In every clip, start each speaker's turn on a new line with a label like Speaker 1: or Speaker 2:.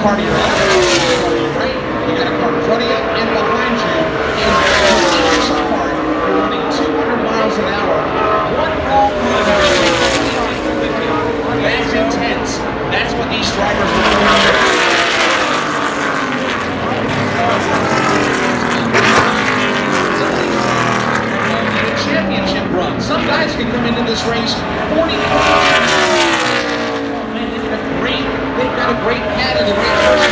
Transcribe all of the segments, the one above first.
Speaker 1: car to your left, right, you got a car in front of you and behind you, and inches apart, you're running 200 miles an hour. One wrong move, that's intense. That's what these drivers are doing. Championship run. Some guys can come into this race 40 points. They've got a great pad and a great person.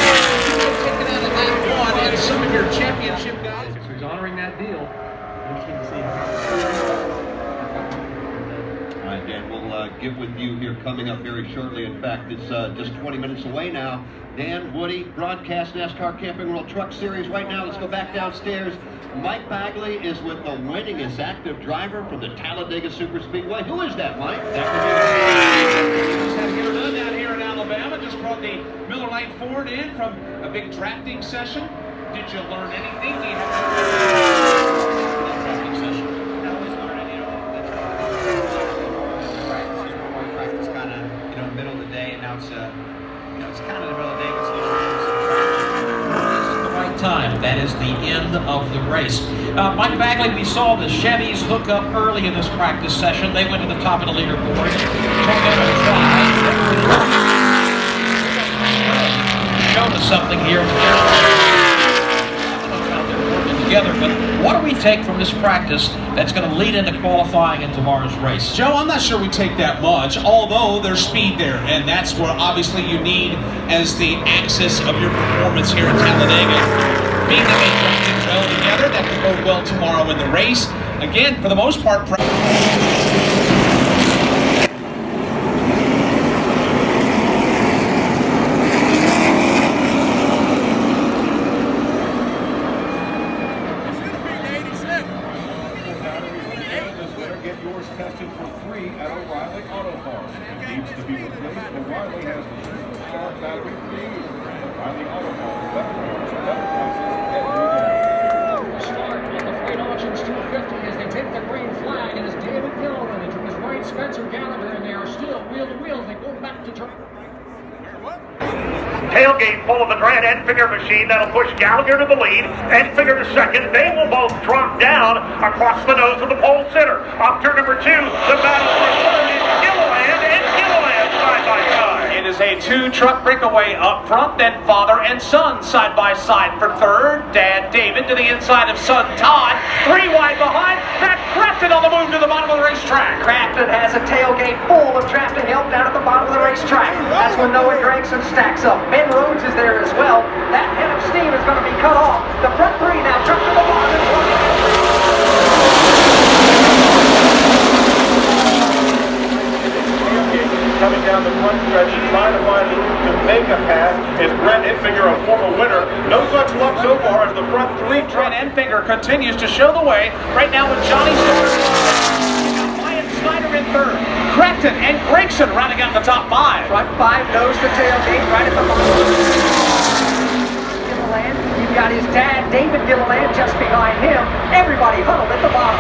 Speaker 1: Taking out of lap 1 and some of your championship guys.
Speaker 2: He's honoring that deal. Interesting to see
Speaker 3: All right, Dan, we'll get with you here coming up very shortly. In fact, it's just 20 minutes away now. Dan, Woody, broadcast NASCAR Camping World Truck Series. Right now, let's go back downstairs. Mike Bagley is with the winningest active driver from the Talladega Superspeedway. Who is that, Mike?
Speaker 1: That just had to get her done down here in Alabama. Just brought the Miller Lite Ford in from a big drafting session. Did you learn anything? Do you have drafting session?
Speaker 4: I always learn, practice kind of, middle of the day, and now it's, it's kind of the middle of the day.
Speaker 1: Time. That is the end of the race. Mike Bagley, we saw the Chevys hook up early in this practice session. They went to the top of the leaderboard. Showed us something here. They're working together, but what do we take from this practice that's going to lead into qualifying in tomorrow's race?
Speaker 5: Joe, I'm not sure we take that much, although there's speed there, and that's what obviously you need as the axis of your performance here at Talladega. Being that they jump in well together, that could go well tomorrow in the race. Again, for the most part,
Speaker 6: tested for free at O'Reilly Auto Parts. It needs to be replaced. O'Reilly has the superstar battery for you. O'Reilly Auto Parts. Better parts, better prices every day.
Speaker 7: Start at the Freight Auctions 250 as they take the green flag, and as David Gilliland and to his right Spencer Gallagher, and they are still wheel to wheel. They go back to turn.
Speaker 8: Tailgate full of the Grant Enfinger machine. That'll push Gallagher to the lead. Enfinger to second. They will both drop down across the nose of the pole center. Off turn number 2, the battle for third is Gilliland and Gilliland side by side.
Speaker 1: It is a 2-truck breakaway up front, then father and son side by side for third. Dad David to the inside of son Todd. 3 wide behind. Matt Crafton on the move to the bottom of the racetrack.
Speaker 9: Crafton has a tailgate full of drafting help down at the bottom of the racetrack. That's when Noah Gregson stacks up. Ben Rhodes is there as well. That head of steam is going to be cut off. The front 3 now jumped to the bottom.
Speaker 6: Coming down the front stretch, trying to find room to make a pass is Brent Enfinger, a former winner. No such luck so far as the front 3
Speaker 1: Brent Enfinger continues to show the way. Right now with Johnny Snyder in third. Crafton and Gregson rounding out the top 5.
Speaker 9: Front 5 nose to tailgate right at the bottom. Gilliland, you've got his dad, David Gilliland, just behind him. Everybody huddled at the bottom.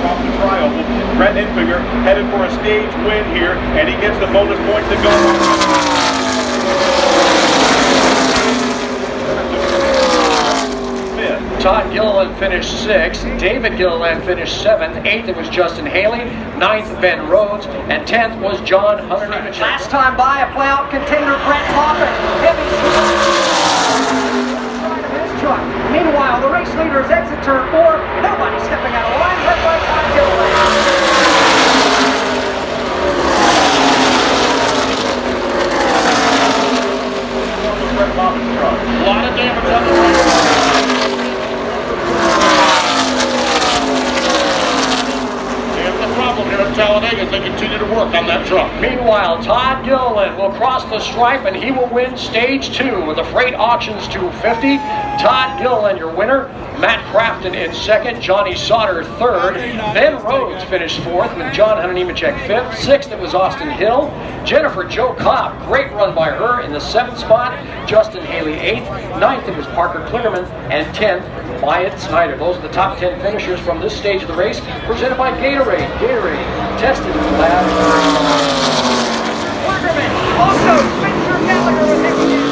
Speaker 6: Off the trial. Brent Enfinger headed for a stage win here, and he gets the bonus points to go.
Speaker 7: Todd Gilliland finished 6th. David Gilliland finished 7th. 8th it was Justin Haley. 9th Ben Rhodes, and 10th was John Hunter.
Speaker 9: Last time by, a playoff contender, Brett Moffitt. Heavy side of his truck. Meanwhile, the race leaders exit turn 4. Nobody stepping out of line. Led by Todd Gilliland.
Speaker 5: a lot of damage on the right. The problem here at Talladega is they continue to work on that truck.
Speaker 7: Meanwhile, Todd Gilliland will cross the stripe and he will win stage 2 with the Freight Auctions 250. Todd Gilliland, your winner. Matt Crafton in 2nd, Johnny Sauter 3rd. Ben Rhodes finished 4th with John Hunter-Nemechek 5th. 6th it was Austin Hill. Jennifer Jo Cobb, great run by her in the 7th spot. Justin Haley 8th. 9th it was Parker Kligerman. And 10th, Wyatt Snyder. Those are the top 10 finishers from this stage of the race, presented by Gatorade. Gatorade, tested in the lab.
Speaker 9: Wonderman, also Spencer Gallagher with him again.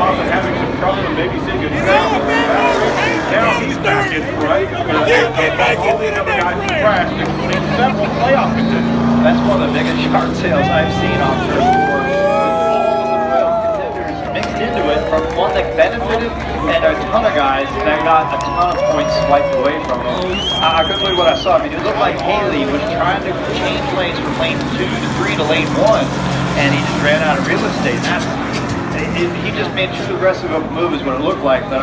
Speaker 6: Having some trouble and maybe seeing a now he's back in right. All the other guys who crashed, including several playoff contenders.
Speaker 4: That's one of the biggest yard sales I've seen on turf for all of the real contenders mixed into it, from one that benefited and a ton of guys that got a ton of points swiped away from them. I couldn't believe what I saw. I mean, it looked like Haley was trying to change lanes from lane 2 to 3 to lane 1, and he just ran out of real estate. He just made too aggressive of a move is what it looked like, but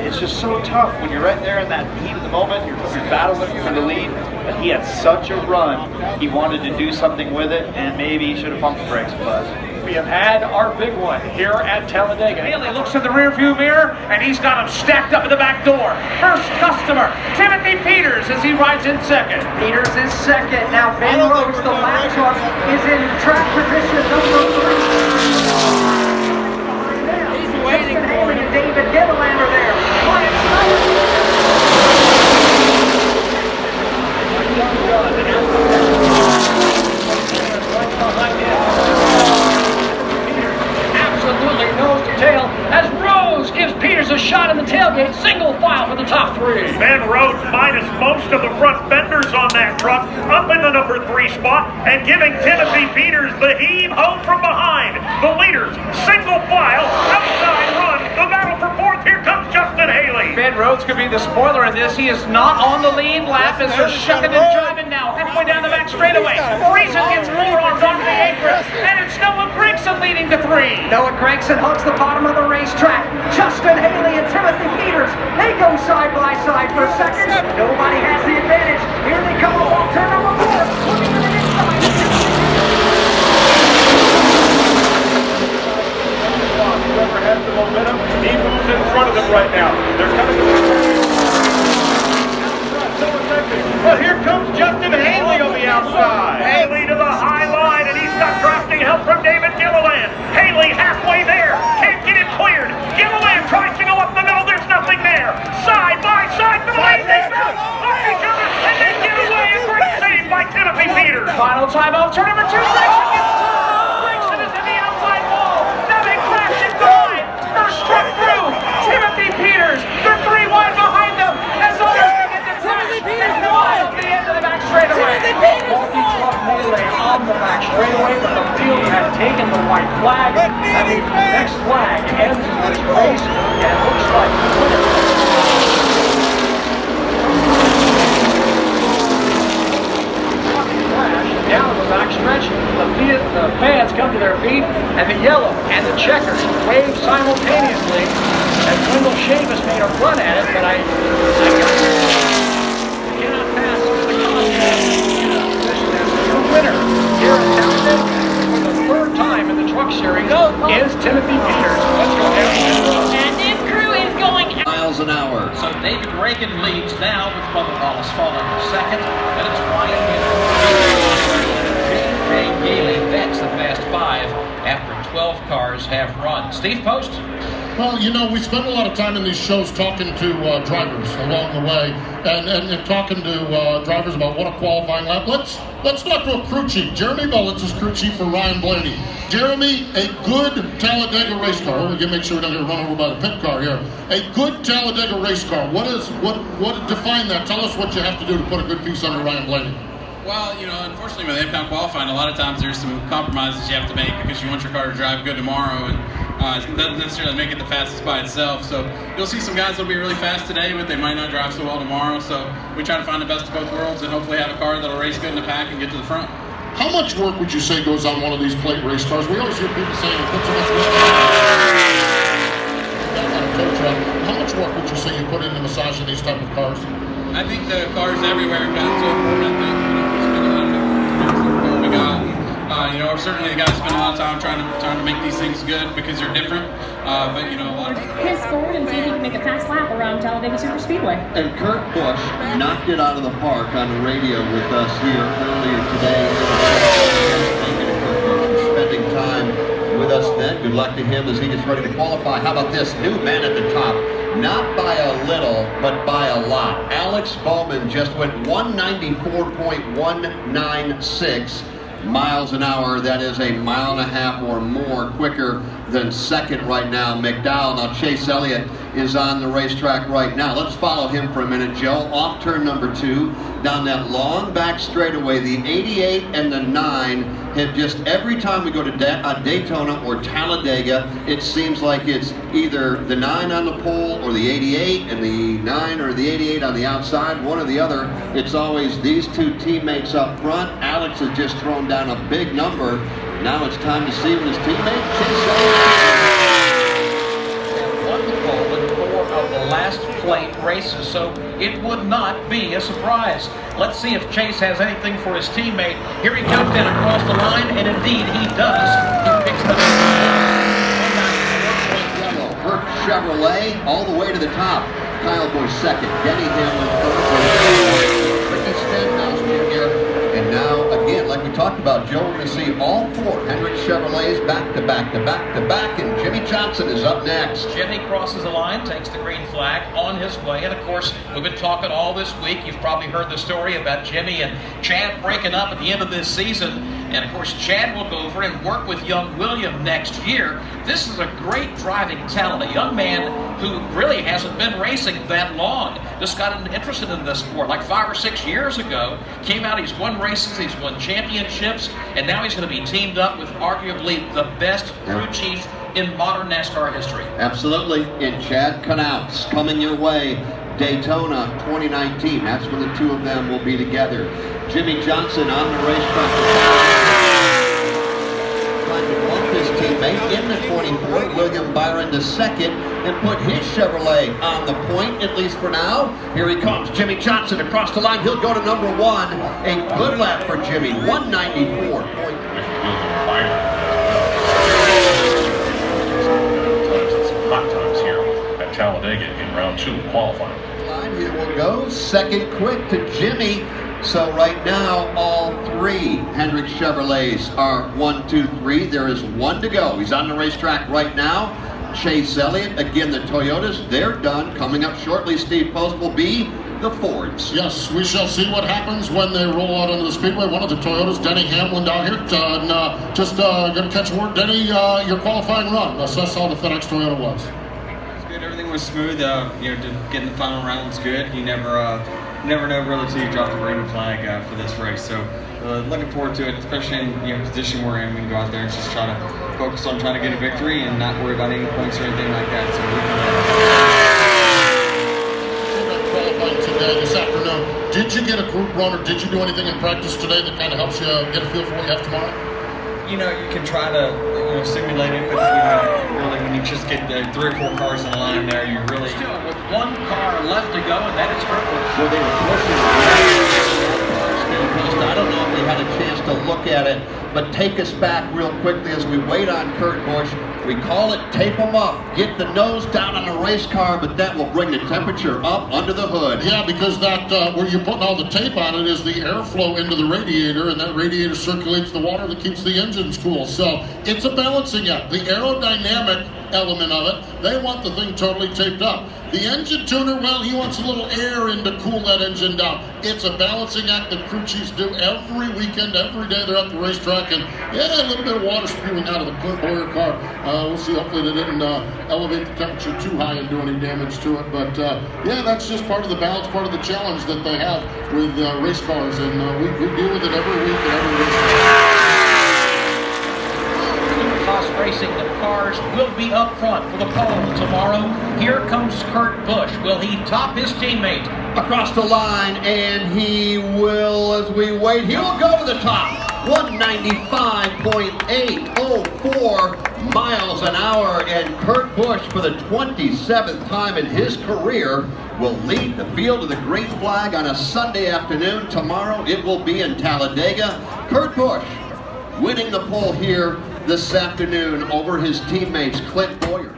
Speaker 4: it's just so tough when you're right there in that heat of the moment, you're battling for the lead, but he had such a run, he wanted to do something with it, and maybe he should have pumped the brakes, but...
Speaker 7: We have had our big one here at Talladega.
Speaker 1: Haley looks in the rearview mirror, and he's got them stacked up in the back door. First customer, Timothy Peters, as he rides in second.
Speaker 9: Peters is second. Now Ben Rhodes, the lap truck, is in track position number 3. Justin Haley and David Gilliland are there. Ryan
Speaker 7: absolutely nose to tail as Rose gives Peters a shot in the tailgate, single file for the top 3.
Speaker 8: Ben Rhodes minus most of the front fenders on that truck, up in the number 3 spot, and giving Timothy Peters the heave home from behind. The leaders, single file, outside run, the battle for 4th. Here comes Justin Haley.
Speaker 1: Ben Rhodes could be the spoiler in this. He is not on the lead lap as they're shucking and driving now, halfway down the back straightaway. Friesen gets forearmed onto the apron, and it's Noah Grigson leading to 3.
Speaker 9: Noah Gregson hugs the bottom of the racetrack. Justin Haley and Timothy Peters, they go side by side for second. Nobody has the advantage. Here they come along turn number 4. Looking to the inside.
Speaker 6: Whoever has the momentum, he moves in front of them right now. They're coming to well, here comes Justin Haley on the outside.
Speaker 8: Haley to the high line, and he's got drafting help from David Gilliland. Haley halfway there, can't get it cleared. Gilliland tries to go up the middle, there's nothing there. Side by side for the lead, they go off each other, and then get away. A great save by Timothy Peters.
Speaker 1: Final time out, turn number 2. Grigson is in the outside wall. Now they crash and collide. First truck through. Timothy Peters, they're 3 wide behind them as others begin to crash and wild at the end of the back straightaway.
Speaker 7: Multi-truck melee on the back straightaway, but the field had taken the white flag. That means the next flag ends this race, and it looks like the winner. Down the back stretch, the fans come to their feet, and the yellow and the checkers wave simultaneously as Wendell Chavis made a run at it, but I cannot pass the contest. The winner here at Talladega for the 3rd time in the Truck Series is Timothy Peters. Let's go ahead
Speaker 10: and this crew is going
Speaker 3: miles an hour.
Speaker 5: So David Reagan leads now with Bubba Wallace falling to second. Then it's Ryan Gailey. That's the fast 5 after 12 cars have run. Steve Post?
Speaker 11: Well, you know, we spend a lot of time in these shows talking to drivers along the way and talking to drivers about what a qualifying lap. Let's talk to a crew chief. Jeremy Mullins is crew chief for Ryan Blaney. Jeremy, a good Talladega race car. We're going to make sure we don't get run over by the pit car here. A good Talladega race car. What define that? Tell us what you have to do to put a good piece under Ryan Blaney.
Speaker 12: Well, you know, unfortunately with impound qualifying, a lot of times there's some compromises you have to make because you want your car to drive good tomorrow, and it doesn't necessarily make it the fastest by itself. So you'll see some guys that'll be really fast today, but they might not drive so well tomorrow. So we try to find the best of both worlds and hopefully have a car that'll race good in the pack and get to the front.
Speaker 11: How much work would you say goes on one of these plate race cars? We always hear people saying it puts so much work. How much work would you say you put into massaging these type of cars?
Speaker 12: I think the cars everywhere have gotten so important. I think, you know, we spend a lot of time we got. You know, certainly the guys spend a lot of time trying to make these things everything's good because you're different. But you know, a lot of
Speaker 10: Piss forward and see if he can make a fast lap around Talladega Superspeedway.
Speaker 3: And Kurt Busch knocked it out of the park on the radio with us here earlier today. Thank you to Kurt Busch for spending time with us then. Good luck to him as he gets ready to qualify. How about this new man at the top? Not by a little, but by a lot. Alex Bowman just went 194.196 miles an hour. That is a mile and a half or more quicker than second right now, McDowell. Now Chase Elliott is on the racetrack right now. Let's follow him for a minute, Joe. Off turn number 2, down that long back straightaway, the 88 and the 9 have just, every time we go to Daytona or Talladega, it seems like it's either the 9 on the pole or the 88 and the 9 or the 88 on the outside, one or the other. It's always these two teammates up front. Alex has just thrown down a big number. Now it's time to see what his teammate Chase
Speaker 1: won the pole in 4 of the last plate races, so it would not be a surprise. Let's see if Chase has anything for his teammate. Here he comes in across the line, and indeed he does. He picks the
Speaker 3: Herc Chevrolet all the way to the top. Kyle Busch second, Denny Hamlin third, Ricky Stenhouse Jr. And now, again, like we talked about, Joe, we're going to see all 4 Hendrick Chevrolets back to back to back to back, and Jimmy Johnson is up next.
Speaker 1: Jimmy crosses the line, takes the green flag on his way, and of course, we've been talking all this week. You've probably heard the story about Jimmy and Chad breaking up at the end of this season, and of course, Chad will go over and work with young William next year. This is a great driving talent, a young man who really hasn't been racing that long. Just got interested in this sport like 5 or 6 years ago. Came out, he's won races, he's won championships, and now he's going to be teamed up with arguably the best crew chief in modern NASCAR history.
Speaker 3: Absolutely. And Chad Knauts coming your way. Daytona 2019. That's when the two of them will be together. Jimmy Johnson on the racetrack. Trying to bump his teammate in the 24, William Byron to second, and put his Chevrolet on the point, at least for now. Here he comes, Jimmy Johnson across the line. He'll go to number 1. A good lap for Jimmy, 194.
Speaker 6: Hot times here at Talladega in round 2 qualifying.
Speaker 3: Here we'll go, second quick to Jimmy. So right now, all 3 Hendrick Chevrolets are 1, 2, 3. There is 1 to go. He's on the racetrack right now. Chase Elliott, again, the Toyotas, they're done. Coming up shortly, Steve Post, will be the Fords.
Speaker 11: Yes, we shall see what happens when they roll out onto the speedway. One of the Toyotas, Denny Hamlin down here. Just going to catch a word. Denny, your qualifying run. Assess how the FedEx Toyota was.
Speaker 13: Good. Everything was smooth. Getting the final round was good. You never know really till you drop the green flag for this race. So looking forward to it, especially in the position we're in. We can go out there and just try to focus on trying to get a victory and not worry about any points or anything like that. So we can
Speaker 11: qualifying today, this afternoon. Did you get a group run or did you do anything in practice today that kind of helps you get a feel for what you have tomorrow?
Speaker 13: You can try to simulate it, but really when you just get 3 or 4 cars in a line there, you really
Speaker 1: still with 1 car left to go, and that is Kirkwood.
Speaker 3: So they were pushing. I don't know if we had a chance to look at it, but take us back real quickly as we wait on Kurt Busch. We call it tape them up, get the nose down on the race car, but that will bring the temperature up under the hood.
Speaker 11: Yeah, because that where you're putting all the tape on it is the airflow into the radiator, and that radiator circulates the water that keeps the engines cool. So it's a balancing act. The aerodynamic element of it, they want the thing totally taped up. The engine tuner, well, he wants a little air in to cool that engine down. It's a balancing act that crew chiefs do every weekend, every day they're at the racetrack, and yeah, a little bit of water spewing out of the Clint Boyer car. We'll see, hopefully they didn't elevate the temperature too high and do any damage to it, but yeah, that's just part of the balance, part of the challenge that they have with race cars, and we deal with it every week and every racetrack.
Speaker 1: Racing, the cars will be up front for the pole tomorrow. Here comes Kurt Busch. Will he top his teammate?
Speaker 3: Across the line, and he will, as we wait, he will go to the top. 195.804 miles an hour, and Kurt Busch, for the 27th time in his career, will lead the field to the green flag on a Sunday afternoon. Tomorrow it will be in Talladega. Kurt Busch winning the pole here this afternoon over his teammates Clint Boyer.